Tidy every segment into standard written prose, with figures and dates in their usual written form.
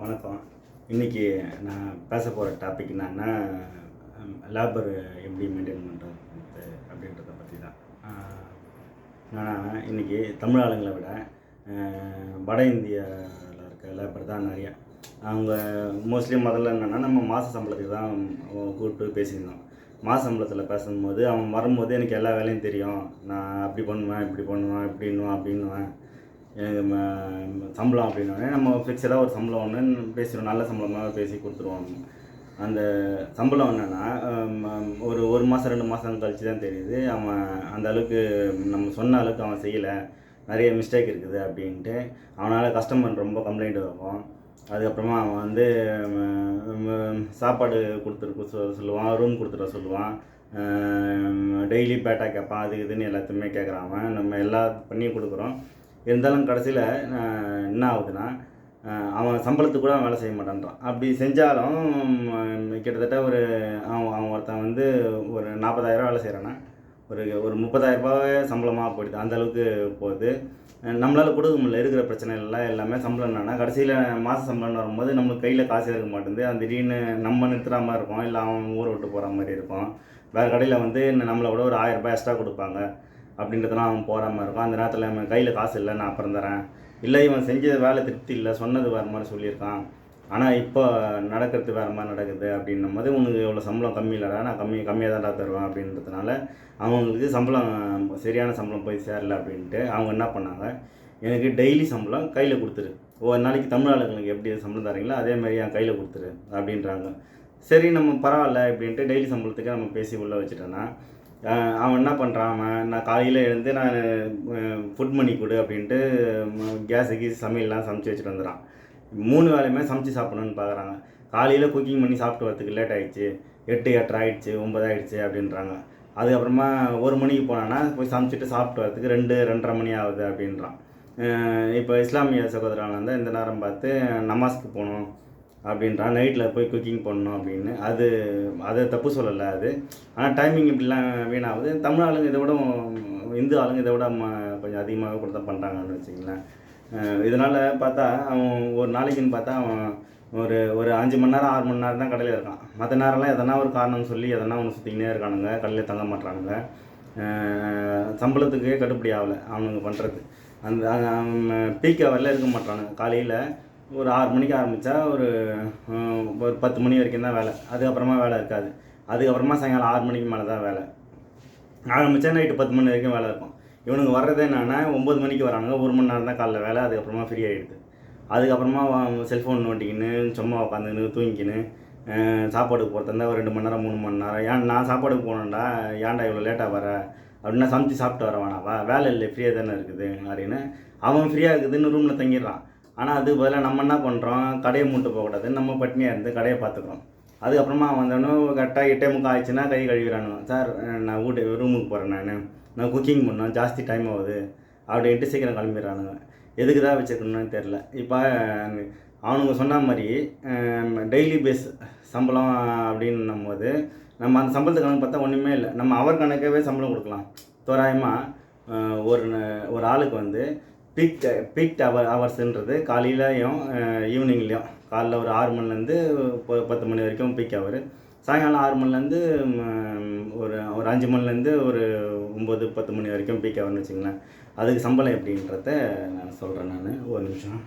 வணக்கம். இன்றைக்கி நான் பேச போகிற டாபிக் என்னன்னா, லேபர் எப்படி மெயின்டைன் பண்ணுறது அப்படின்றத பற்றி தான். நான் இன்றைக்கி தமிழ் ஆளுங்களை விட வட இந்தியாவில் இருக்க லேபர் தான் நிறையா. அவங்க மோஸ்ட்லி முதல்ல என்னென்னா, நம்ம மாத சம்பளத்துக்கு தான் கூப்பிட்டு பேசியிருந்தோம். மாத சம்பளத்தில் பேசும்போது அவன் வரும்போது எனக்கு எல்லா வேலையும் தெரியும், நான் அப்படி பண்ணுவேன், இப்படி பண்ணுவேன், அப்படின்னுவேன். எனக்கு சம்பளம் அப்படின்னோடனே நம்ம ஃபிக்ஸடாக ஒரு சம்பளம் ஒன்று பேசிடுவோம், நல்ல சம்பளமாக பேசி கொடுத்துருவோம். அந்த சம்பளம் என்னென்னா ஒரு மாதம் 2 மாதம் கழிச்சு தான் தெரியுது அவன் அந்த அளவுக்கு நம்ம சொன்ன அளவுக்கு அவன் செய்யலை, நிறைய மிஸ்டேக் இருக்குது அப்படின்ட்டு. அவனால் கஸ்டமர் ரொம்ப கம்ப்ளைண்ட் இருக்கும். அதுக்கப்புறமா அவன் வந்து சாப்பாடு கொடுத்துருக்க சொல்லுவான், ரூம் கொடுத்துட சொல்லுவான், டெய்லி பேட்டா கேட்பான், அது இதுன்னு எல்லாத்தையுமே கேட்குறான். அவன் நம்ம எல்லா பண்ணியும் கொடுக்குறோம். இருந்தாலும் கடைசியில் என்ன ஆகுதுன்னா, அவன் சம்பளத்துக்கு கூட வேலை செய்ய மாட்டேன்றான். அப்படி செஞ்சாலும் கிட்டத்தட்ட அவன் ஒருத்தன் வந்து ஒரு 40,000 வேலை செய்கிறான்னா ஒரு 30,000 சம்பளமாக போயிடுது. அந்தளவுக்கு போகுது. நம்மளால் கொடுக்க முடியல. இருக்கிற பிரச்சனைகள்லாம் எல்லாமே சம்பளம் என்னென்னா, கடைசியில் மாத சம்பளம்னு வரும்போது நம்மளுக்கு கையில் காசு இருக்க மாட்டேங்குது. அந்த திடீர்னு நம்ம நிறுத்துகிற மாதிரி இருக்கும், இல்லை அவன் ஊரை விட்டு போகிற மாதிரி இருக்கும். வேறு கடையில் வந்து நம்மளை விட ஒரு 1000 எக்ஸ்ட்ரா கொடுப்பாங்க அப்படின்றதுலாம் அவன் போகிற மாதிரி இருக்கும். அந்த நேரத்தில் நம்ம கையில் காசு இல்லை, நான் அப்புறம் தரேன், இல்லை இவன் செஞ்ச வேலை திருப்தி இல்லை, சொன்னது வேறு மாதிரி சொல்லியிருக்கான், ஆனால் இப்போ நடக்கிறது வேறு மாதிரி நடக்குது அப்படின்னும் போது, உனக்கு எவ்வளோ சம்பளம் கம்மி இல்லைடா, நான் கம்மியாக தான்டா தருவேன் அப்படின்றதுனால அவங்களுக்கு சம்பளம் சரியான சம்பளம் போய் சேரல அப்படின்ட்டு அவங்க என்ன பண்ணாங்க, எனக்கு டெய்லி சம்பளம் கையில் கொடுத்துரு, ஒரு நாளைக்கு தமிழ் ஆளுங்களுக்கு எப்படி சம்பளம் தரீங்களோ அதேமாதிரி என் கையில் கொடுத்துரு அப்படின்றாங்க. சரி, நம்ம பரவாயில்ல அப்படின்ட்டு டெய்லி சம்பளத்துக்கு நம்ம பேசி உள்ளே வச்சுட்டோன்னா, அவன் என்ன பண்ணுறான், நான் காலையில் எழுந்து நான் ஃபுட் மணி கொடு அப்படின்ட்டு கேஸுக்கு சமையல்லாம் சமைச்சு வச்சுட்டு வந்துடுறான். 3 வேலையுமே சமைச்சு சாப்பிடணுன்னு பார்க்குறாங்க. காலையில் குக்கிங் பண்ணி சாப்பிட்டு வரத்துக்கு லேட் ஆகிடுச்சு, 8 8:30 ஆகிடுச்சு, 9 ஆகிடுச்சு அப்படின்றாங்க. அதுக்கப்புறமா 1 மணிக்கு போனான்னா போய் சமைச்சிட்டு சாப்பிட்டு வரத்துக்கு 2 2:30 மணி ஆகுது அப்படின்றான். இப்போ இஸ்லாமிய சகோதரன் வந்து இந்த நேரம் பார்த்து நமாஸ்க்கு போகணும் அப்படின்றான், நைட்டில் போய் குக்கிங் பண்ணணும் அப்படின்னு. அது தப்பு சொல்லலை அது, ஆனால் டைமிங் இப்படிலாம் வீணாகுது. தமிழ் ஆளுங்க இதை விட, இந்து ஆளுங்க இதை விட கொஞ்சம் அதிகமாகவே கூட தான் பண்ணுறாங்கன்னு வச்சுங்களேன். இதனால் பார்த்தா அவன் ஒரு நாளைக்குன்னு பார்த்தா அவன் ஒரு 5 மணி நேரம் 6 மணி நேரம் தான் கடையில் இருக்கான். மற்ற நேரம்லாம் எதனா ஒரு காரணம் சொல்லி எதனா ஒன்று சுற்றிக்கினே இருக்கானுங்க, கடையில் தங்க மாட்டுறானுங்க. சம்பளத்துக்கே கட்டுப்படி ஆகலை அவனுங்க பண்ணுறது. அந்த பீக் ஹவரில் இருக்க மாட்டானுங்க. காலையில் ஒரு 6 மணிக்கு ஆரம்பித்தா ஒரு 10 மணி வரைக்கும் தான் வேலை, அதுக்கப்புறமா வேலை இருக்காது. அதுக்கப்புறமா சாயங்காலம் 6 மணிக்கு மேலே தான் வேலை ஆரம்பித்தா நைட்டு 10 மணி வரைக்கும் வேலை இருக்கும். இவனுக்கு வர்றதே என்னென்னா 9 மணிக்கு வரானுங்க, 1 மணி நேரம் தான் காலைல வேலை, அதுக்கப்புறமா ஃப்ரீ ஆகிடுது. அதுக்கப்புறமா செல்ஃபோன் நோட்டிக்கின்னு சும்மா உட்காந்துக்கின்னு தூங்கிக்கின்னு சாப்பாடுக்கு போகிறதா ஒரு 2 மணி நேரம் 3 மணி நேரம். ஏன் நான் சாப்பாடுக்கு போகணுன்டா, ஏன்டா இவ்வளோ லேட்டாக வர அப்படின்னா, சமைச்சு சாப்பிட்டு வர வேணாவா, வேலை இல்லை, ஃப்ரீயாக தானே இருக்குது அப்படின்னு அவன் ஃப்ரீயாக இருக்குதுன்னு ரூமில் தங்கிடுறான். ஆனால் அதுக்கு பதிலாக நம்ம என்ன பண்ணுறோம், கடையை மூட்டு போகக்கூடாது, நம்ம பட்னியாக இருந்து கடையை பார்த்துக்குறோம். அதுக்கப்புறமா வந்தோடனே கரெக்டாக 8:45 ஆயிடுச்சுன்னா கை கழுவிறானுங்க. சார் நான் ரூமுக்கு போகிறேன், நான் குக்கிங் பண்ணோம், ஜாஸ்தி டைம் ஆகுது அப்படின்ட்டு சீக்கிரம் கிளம்பிடுறானுங்க. எதுக்கு தான் வச்சுருக்கணும்னு தெரில. இப்போ அவனுங்க சொன்ன மாதிரி டெய்லி பேஸ் சம்பளம் அப்படின்னும் போது, நம்ம அந்த சம்பளத்து கணக்கு பார்த்தா ஒன்றுமே இல்லை. நம்ம அவர் கணக்காகவே சம்பளம் கொடுக்கலாம். தோராயமாக ஒரு ஆளுக்கு வந்து பீக் ஹவர்ஸ்ன்றது காலையிலையும் ஈவினிங்லேயும், காலைல ஒரு 6 மணிலேருந்து 10 மணி வரைக்கும் பீக் ஹவர், சாயங்காலம் 6 மணிலேருந்து ஒரு 5 மணிலேருந்து ஒரு 9 10 மணி வரைக்கும் பீக் ஹவர்னு வச்சுங்களேன். அதுக்கு சம்பளம் எப்படின்றத நான் சொல்கிறேன். நான் ஒரு நிமிஷம்.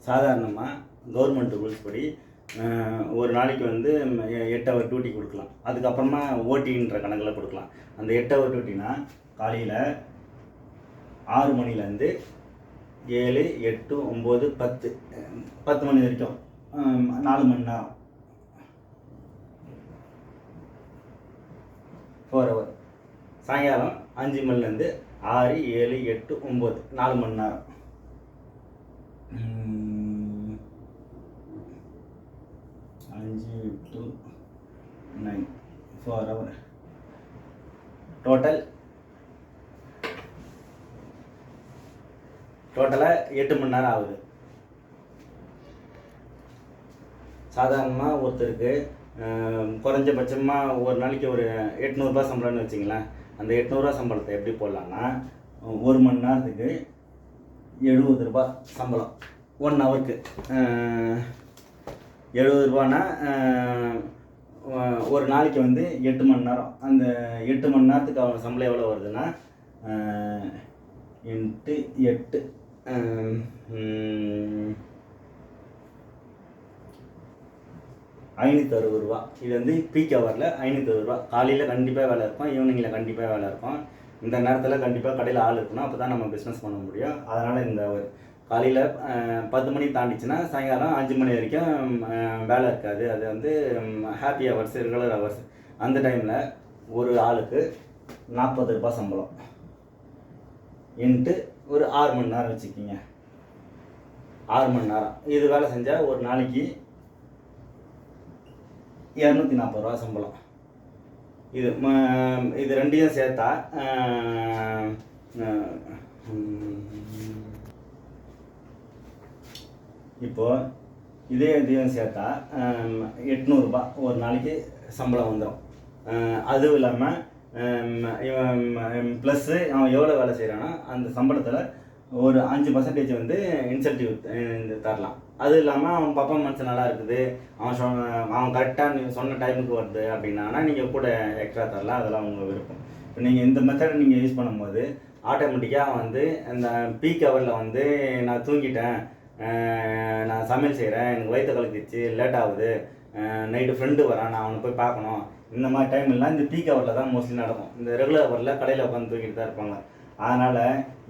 சாதாரணமாக கவர்மெண்ட் ரூல்ஸ் படி ஒரு நாளைக்கு வந்து 8 ஹவர் டியூட்டி கொடுக்கலாம். அதுக்கப்புறமா ஓடின்ற கணக்கில் கொடுக்கலாம். அந்த 8 ஹவர் டியூட்டினா காலையில் 6 மணிலேருந்து 7 8 9 10 மணி வரைக்கும் 4 மணி நேரம், 4 ஹவர். சாயங்காலம் 5 மணிலேருந்து 6 7 8 9 4 மணி நேரம். 5 to 9 4 hour total டோட்டலாக 8 மணி நேரம் ஆகுது. சாதாரணமாக ஒருத்தருக்கு குறைஞ்சபட்சமாக ஒரு நாளைக்கு ஒரு 800 சம்பளம்னு வச்சிங்களேன். அந்த 800 சம்பளத்தை எப்படி போடலான்னா, 1 மணி நேரத்துக்கு 70 சம்பளம், 1 ஹவருக்கு 70 ஒரு நாளைக்கு வந்து 8 மணி நேரம். அந்த 8 மணி நேரத்துக்கு அவங்க சம்பளம் எவ்வளோ வருதுன்னா, இன்ட்டு 8 560 இது வந்து பீக் ஹவரில் 560. காலையில் கண்டிப்பாக வேலை இருக்கும், ஈவினிங்கில் கண்டிப்பாக வேலை இருக்கும். இந்த நேரத்தில் கண்டிப்பாக கடையில் ஆள் இருக்கணும், அப்போ தான் நம்ம பிஸ்னஸ் பண்ண முடியும். அதனால் இந்த காலையில் 10 மணி தாண்டிச்சுன்னா சாயங்காலம் 5 மணி வரைக்கும் வேலை இருக்காது. அது வந்து ஹாப்பி ஹவர்ஸ், ரெகுலர் ஹவர்ஸ். அந்த டைமில் ஒரு ஆளுக்கு 40 சம்பளம் இன்ட்டு ஒரு 6 மணி நேரம் வச்சுக்கிங்க. 6 மணி நேரம் இது வேலை செஞ்சால் ஒரு நாளைக்கு 240 சம்பளம். இது ரெண்டையும் சேர்த்தா இப்போது இதையும் சேர்த்தா 800 ஒரு நாளைக்கு சம்பளம் வந்துடும். அதுவும் இல்லாமல் ப்ளஸ்ஸு அவன் எவ்வளோ வேலை செய்கிறானோ அந்த சம்பளத்தில் ஒரு 5% வந்து இன்சென்டிவ் தரலாம். அது இல்லாமல் அவன் பர்ஃபார்மன்ஸ் நல்லா இருக்குது, அவன் கரெக்டாக நீங்கள் சொன்ன டைமுக்கு வருது அப்படின்னா நீங்கள் கூட எக்ஸ்ட்ரா தரலாம். அதெல்லாம் உங்கள் விருப்பம். இப்போ நீங்கள் இந்த மெத்தடை நீங்கள் யூஸ் பண்ணும்போது ஆட்டோமேட்டிக்காக வந்து இந்த பீக் ஹவரில் வந்து நான் தூங்கிட்டேன், நான் சமையல் செய்கிறேன், எனக்கு வயிற்று கலக்கிடுச்சு, லேட் ஆகுது, நைட்டு ஃப்ரெண்டு வரான், நான் அவனை போய் பார்க்கணும், இந்த மாதிரி டைம்லாம் இந்த பீக் ஹவரில் தான் மோஸ்ட்லி நடக்கும். இந்த ரெகுலர் ஹவரில் கடையில் உட்காந்து தூக்கிட்டு தான் இருப்பாங்க. அதனால்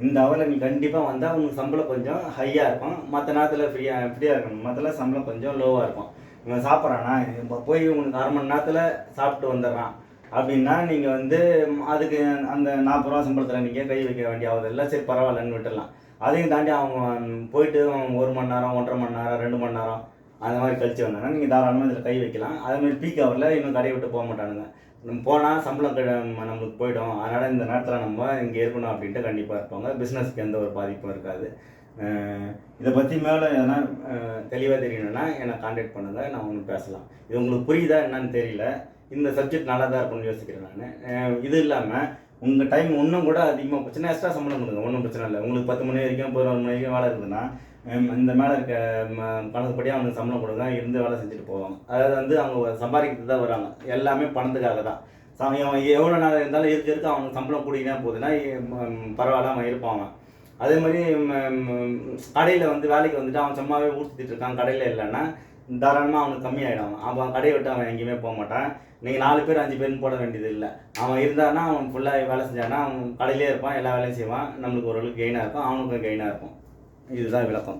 இந்த ஹவரில் நீ கண்டிப்பாக வந்தால் உங்களுக்கு சம்பளம் கொஞ்சம் ஹையாக இருக்கும். மற்ற நேரத்தில் ஃப்ரீயாக இருக்கணும். மற்ற சம்பளம் கொஞ்சம் லோவாக இருக்கும். இவன் சாப்பிட்றானா, இப்போ போய் உங்களுக்கு 1/2 மணி நேரத்தில் சாப்பிட்டு வந்துடுறான் அப்படின்னா நீங்கள் வந்து அதுக்கு அந்த 40 சம்பளத்தில் நீங்கள் கை வைக்க வேண்டிய ஆகுதில்லை. சரி பரவாயில்லன்னு விட்டுடலாம். அதையும் தாண்டி அவங்க போயிட்டு 1 மணி நேரம், 1.5 மணி நேரம், 2 மணி நேரம் அந்த மாதிரி கழிச்சு வந்தாங்கன்னா நீங்கள் தாராளமாக இதில் கை வைக்கலாம். அதேமாதிரி பீக் ஹவரில் இன்னும் கடையை விட்டு போக மாட்டானுங்க. நம்ம போனால் சம்பளம் நம்மளுக்கு போய்டும். அதனால் இந்த நேரத்தில் நம்ம இங்கே இருக்கணும் அப்படின்ட்டு கண்டிப்பாக இருப்பாங்க. பிஸ்னஸ்க்கு எந்த ஒரு பாதிப்பும் இருக்காது. இதை பற்றி மேலே எதனா தெளிவாக தெரியணுன்னா என்னை கான்டாக்ட் பண்ணுங்கள், நான் ஒன்று பேசலாம். இது உங்களுக்கு புரியுதா என்னன்னு தெரியல. இந்த சப்ஜெக்ட் நல்லா தான் இருக்கும்னு யோசிக்கிறேன் நான். இது இல்லாமல் உங்கள் டைம் இன்னும் கூட அதிகமாக போச்சுன்னா எக்ஸ்ட்ரா சம்பளம் கொடுங்க, ஒன்றும் பிரச்சனை இல்லை. உங்களுக்கு 10 மணி வரைக்கும் 11 மணி வரைக்கும் வேலை இருக்குதுன்னா இந்த மேலே இருக்க பணத்துப்படி அவனுக்கு சம்பளம் கொடுங்க, இருந்து வேலை செஞ்சுட்டு போவாங்க. அதாவது வந்து அவங்க சம்பாதிக்கிறது தான் வராங்க, எல்லாமே பணத்துக்காக தான். அவன் எவ்வளோ நாள் இருந்தாலும் இருக்க அவனுக்கு சம்பளம் கூடினா போகுதுன்னா பரவாயில்ல, அவன் இருப்பான். அதே மாதிரி கடையில் வந்து வேலைக்கு வந்துட்டு அவன் சும்மாவே ஊற்றிட்டு இருக்கான், கடையில் இல்லைன்னா தாராளமாக அவனுக்கு கம்மியாகிடும். அவன் கடையை விட்டு அவன் எங்கேயுமே போக மாட்டான். நீங்கள் 4 பேர் 5 பேர்னு போட வேண்டியது இல்லை. அவன் இருந்தான்னா அவன் ஃபுல்லாக வேலை செஞ்சான்னா அவன் கடையிலே இருப்பான், எல்லா வேலையும் செய்வான். நம்மளுக்கு ஓரளவுக்கு கெயினாக இருக்கும், அவனுக்கும் கெயினாக இருக்கும். இதுதான் விளக்கம்.